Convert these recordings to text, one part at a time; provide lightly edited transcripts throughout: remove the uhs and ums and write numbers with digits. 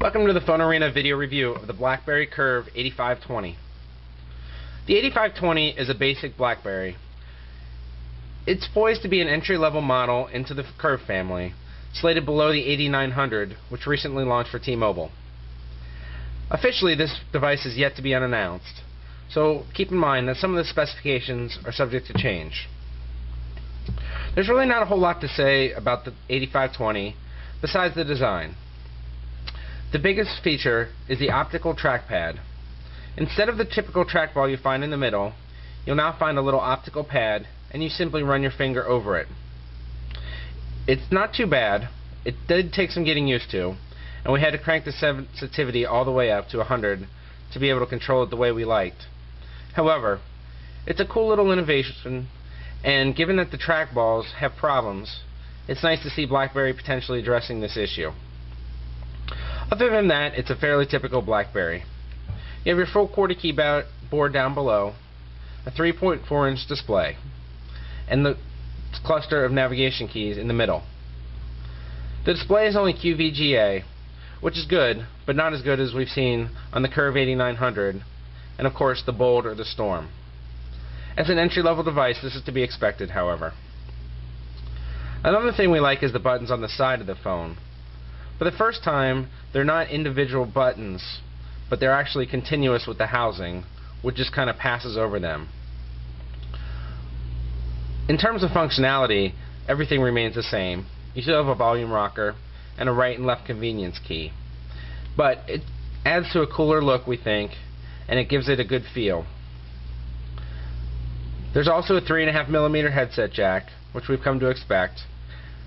Welcome to the Phone Arena video review of the BlackBerry Curve 8520. The 8520 is a basic BlackBerry. It's poised to be an entry-level model into the Curve family, slated below the 8900, which recently launched for T-Mobile. Officially, this device is yet to be unannounced, so keep in mind that some of the specifications are subject to change. There's really not a whole lot to say about the 8520 besides the design. The biggest feature is the optical trackpad. Instead of the typical trackball you find in the middle, you'll now find a little optical pad, and you simply run your finger over it. It's not too bad. It did take some getting used to, and we had to crank the sensitivity all the way up to 100 to be able to control it the way we liked. However, it's a cool little innovation, and given that the trackballs have problems, it's nice to see BlackBerry potentially addressing this issue. Other than that, it's a fairly typical BlackBerry. You have your full QWERTY keyboard down below, a 3.4-inch display, and the cluster of navigation keys in the middle. The display is only QVGA, which is good, but not as good as we've seen on the Curve 8900, and of course the Bold or the Storm. As an entry-level device, this is to be expected, however. Another thing we like is the buttons on the side of the phone. For the first time, they're not individual buttons, but they're actually continuous with the housing, which just kind of passes over them. In terms of functionality, everything remains the same. You still have a volume rocker and a right and left convenience key. But it adds to a cooler look, we think, and it gives it a good feel. There's also a 3.5mm headset jack, which we've come to expect,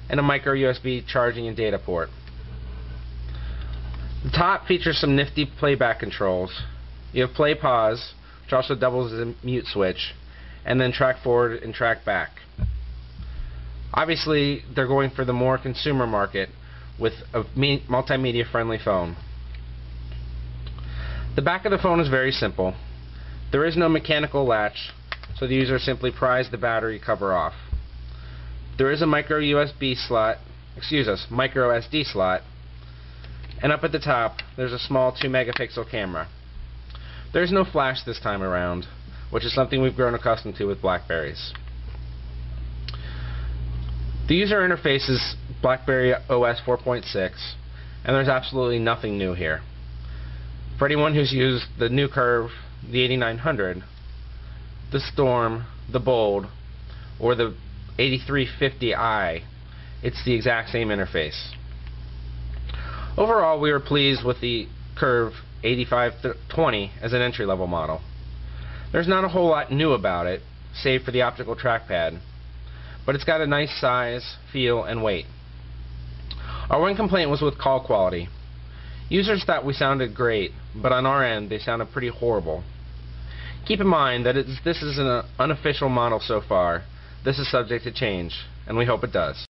and a micro USB charging and data port. The top features some nifty playback controls. You have play pause, which also doubles as a mute switch, and then track forward and track back. Obviously, they're going for the more consumer market with a multimedia friendly phone. The back of the phone is very simple. There is no mechanical latch, so the user simply pries the battery cover off. There is a micro SD slot, and up at the top there's a small 2-megapixel camera. There's no flash this time around, which is something we've grown accustomed to with BlackBerries. The user interface is BlackBerry OS 4.6, and there's absolutely nothing new here. For anyone who's used the new Curve, the 8900, the Storm, the Bold, or the 8350i, it's the exact same interface. Overall, we were pleased with the Curve 8520 as an entry-level model. There's not a whole lot new about it, save for the optical trackpad, but it's got a nice size, feel, and weight. Our one complaint was with call quality. Users thought we sounded great, but on our end they sounded pretty horrible. Keep in mind that this is an unofficial model so far. This is subject to change, and we hope it does.